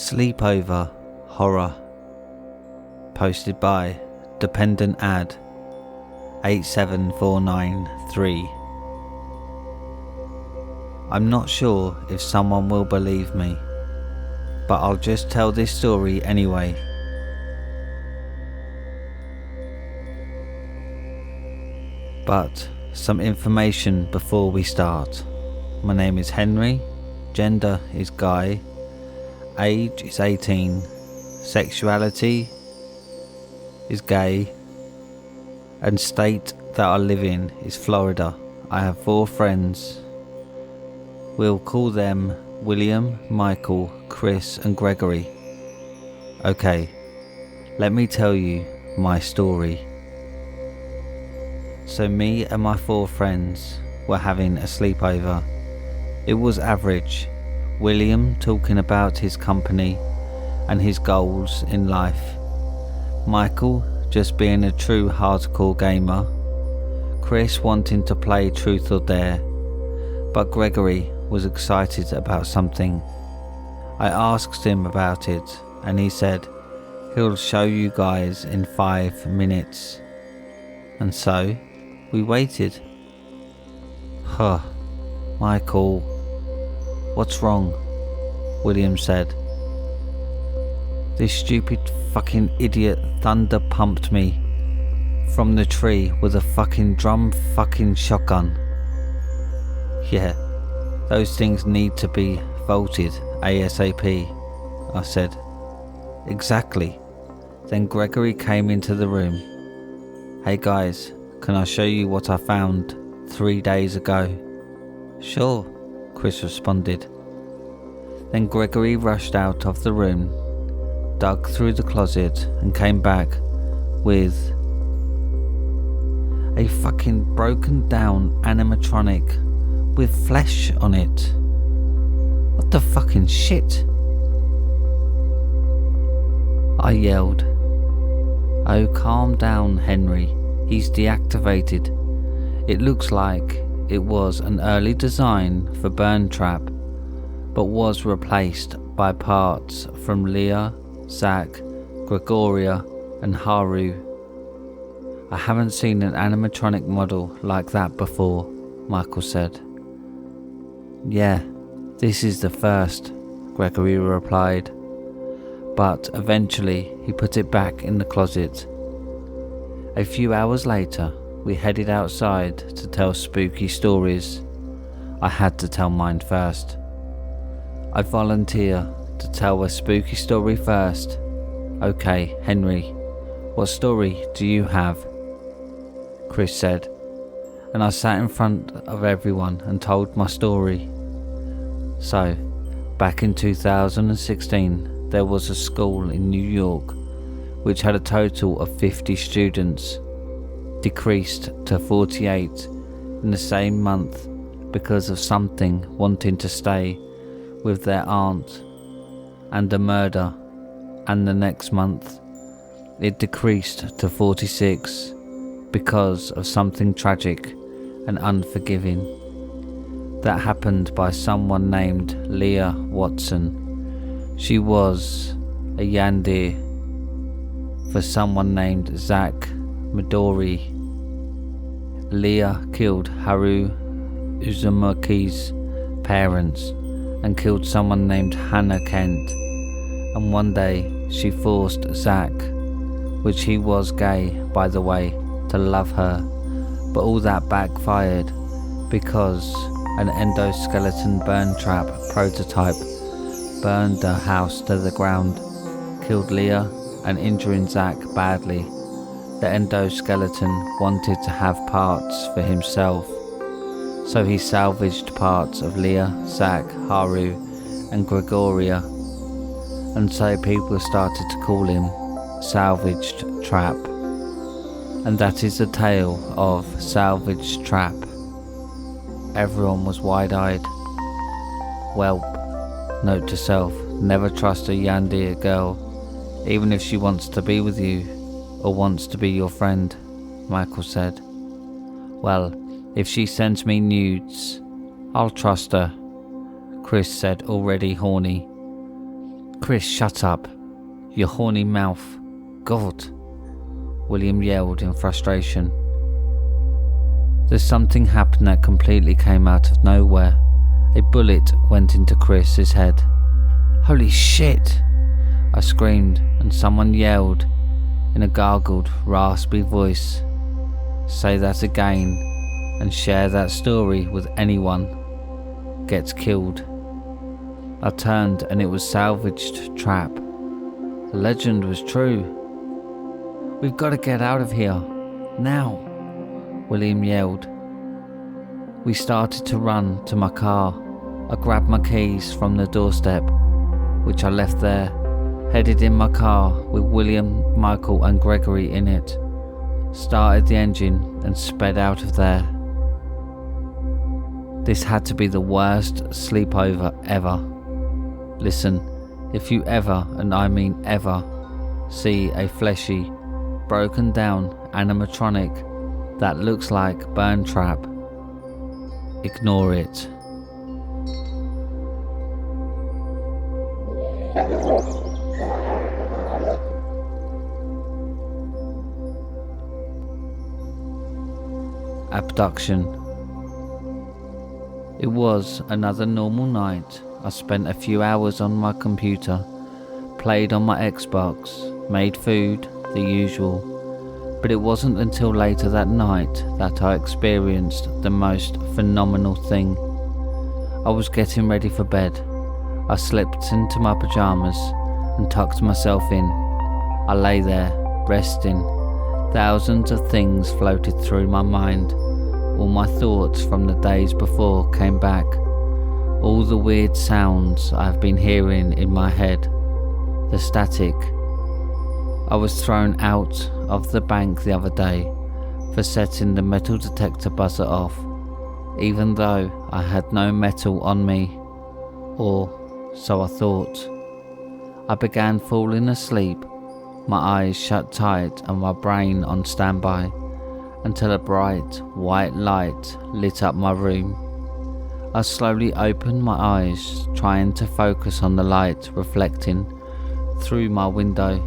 Sleepover Horror. Posted by Dependent Ad 87493. I'm not sure if someone will believe me, but I'll just tell this story anyway. But some information before we start. My name is Henry, gender is guy, age is 18, sexuality is gay, and state that I live in is Florida. I have 4 friends. We'll call them William, Michael, Chris and Gregory. Okay, let me tell you my story. So me and my 4 friends were having a sleepover. It was average. William talking about his company and his goals in life. Michael just being a true hardcore gamer. Chris wanting to play Truth or Dare. But Gregory was excited about something. I asked him about it and he said he'll show you guys in 5 minutes. And so we waited. Michael, what's wrong? William said. This stupid fucking idiot thunder pumped me from the tree with a fucking drum fucking shotgun. Yeah, those things need to be vaulted ASAP, I said. Exactly. Then Gregory came into the room. Hey guys, can I show you what I found 3 days ago? Sure, Chris responded. Then Gregory rushed out of the room, dug through the closet and came back with a fucking broken down animatronic with flesh on it. What the fucking shit? I yelled. Oh, calm down, Henry. He's deactivated. It looks like it was an early design for Burn Trap, but was replaced by parts from Leah, Zach, Gregoria and Haru. I haven't seen an animatronic model like that before, Michael said. Yeah, this is the first, Gregory replied, but eventually he put it back in the closet. A few hours later, we headed outside to tell spooky stories. I had to tell mine first. I'd volunteer to tell a spooky story first. Okay, Henry, what story do you have? Chris said, and I sat in front of everyone and told my story. So, back in 2016, there was a school in New York which had a total of 50 students, decreased to 48 in the same month because of something wanting to stay with their aunt and a murder, and the next month it decreased to 46 because of something tragic and unforgiving that happened by someone named Leah Watson. She was a yandere for someone named Zach Midori. Leah killed Haru Uzumaki's parents and killed someone named Hannah Kent, and one day she forced Zach, which he was gay by the way, to love her, but all that backfired because an endoskeleton burn trap prototype burned the house to the ground, killed Leah and injuring Zach badly. The endoskeleton wanted to have parts for himself, so he salvaged parts of Leah, Zach, Haru and Gregoria, and so people started to call him Salvaged Trap. And that is the tale of Salvaged Trap. Everyone was wide-eyed. Welp, note to self, never trust a yandere girl, even if she wants to be with you or wants to be your friend, Michael said. Well, if she sends me nudes, I'll trust her, Chris said, already horny. "Chris, shut up. Your horny mouth. God," William yelled in frustration. There's something happened that completely came out of nowhere. A bullet went into Chris's head. "Holy shit!" I screamed, and someone yelled in a gargled, raspy voice, "Say that again and share that story with anyone. Gets killed." I turned and it was salvaged trap. The legend was true. "We've got to get out of here. Now," William yelled. We started to run to my car. I grabbed my keys from the doorstep, which I left there, headed in my car with William, Michael and Gregory in it, started the engine and sped out of there. This had to be the worst sleepover ever. Listen, if you ever, and I mean ever, see a fleshy, broken down animatronic that looks like Burn Trap, ignore it. Abduction. It was another normal night. I spent a few hours on my computer, played on my Xbox, made food, the usual. But it wasn't until later that night that I experienced the most phenomenal thing. I was getting ready for bed. I slipped into my pajamas and tucked myself in. I lay there, resting. Thousands of things floated through my mind. All my thoughts from the days before came back. All the weird sounds I've been hearing in my head. The static. I was thrown out of the bank the other day for setting the metal detector buzzer off, even though I had no metal on me, or so I thought. I began falling asleep, my eyes shut tight and my brain on standby, until a bright white light lit up my room. I slowly opened my eyes, trying to focus on the light reflecting through my window.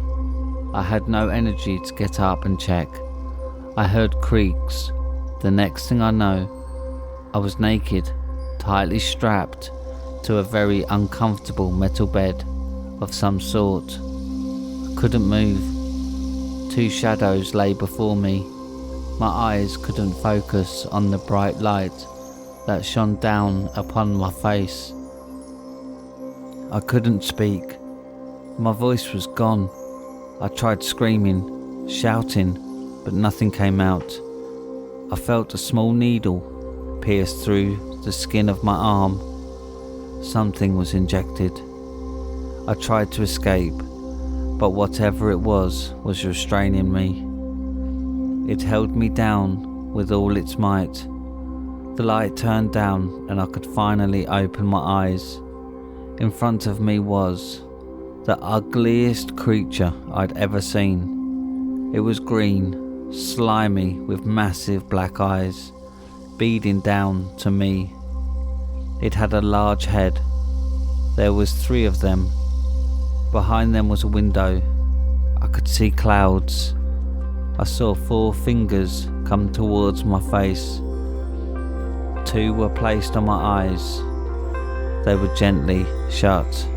I had no energy to get up and check. I heard creaks. The next thing I know, I was naked, tightly strapped to a very uncomfortable metal bed of some sort. I couldn't move. Two shadows lay before me. My eyes couldn't focus on the bright light that shone down upon my face. I couldn't speak. My voice was gone. I tried screaming, shouting, but nothing came out. I felt a small needle pierce through the skin of my arm. Something was injected. I tried to escape, but whatever it was restraining me. It held me down with all its might. The light turned down and I could finally open my eyes. In front of me was the ugliest creature I'd ever seen. It was green, slimy with massive black eyes, beading down to me. It had a large head. There was 3 of them. Behind them was a window. I could see clouds. I saw 4 fingers come towards my face. 2 were placed on my eyes. They were gently shut.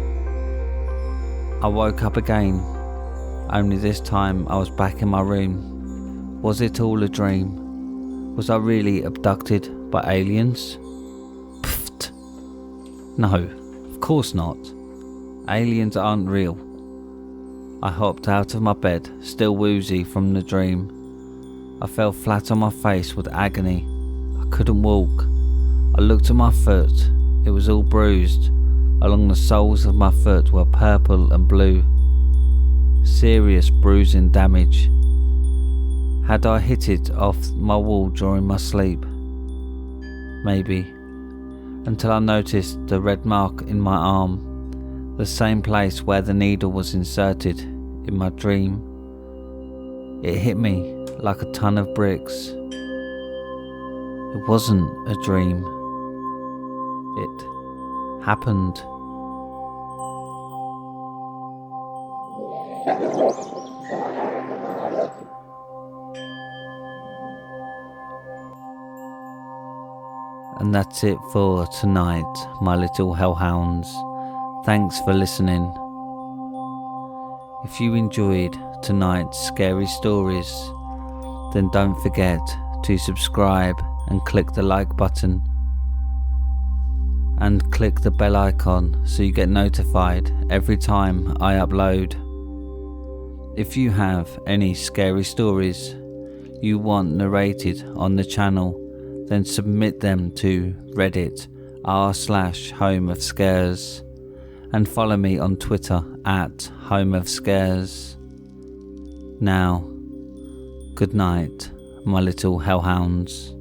I woke up again, only this time I was back in my room. Was it all a dream? Was I really abducted by aliens? Pfft. No, of course not. Aliens aren't real. I hopped out of my bed, still woozy from the dream. I fell flat on my face with agony. I couldn't walk. I looked at my foot. It was all bruised. Along the soles of my foot were purple and blue. Serious bruising damage. Had I hit it off my wall during my sleep? Maybe. Until I noticed the red mark in my arm, the same place where the needle was inserted in my dream. It hit me like a ton of bricks. It wasn't a dream. It happened. And that's it for tonight, my little hellhounds. Thanks for listening. If you enjoyed tonight's scary stories, then don't forget to subscribe and click the like button. And click the bell icon so you get notified every time I upload. If you have any scary stories you want narrated on the channel, then submit them to Reddit r/homeofscares and follow me on Twitter at homeofscares. Now, good night, my little hellhounds.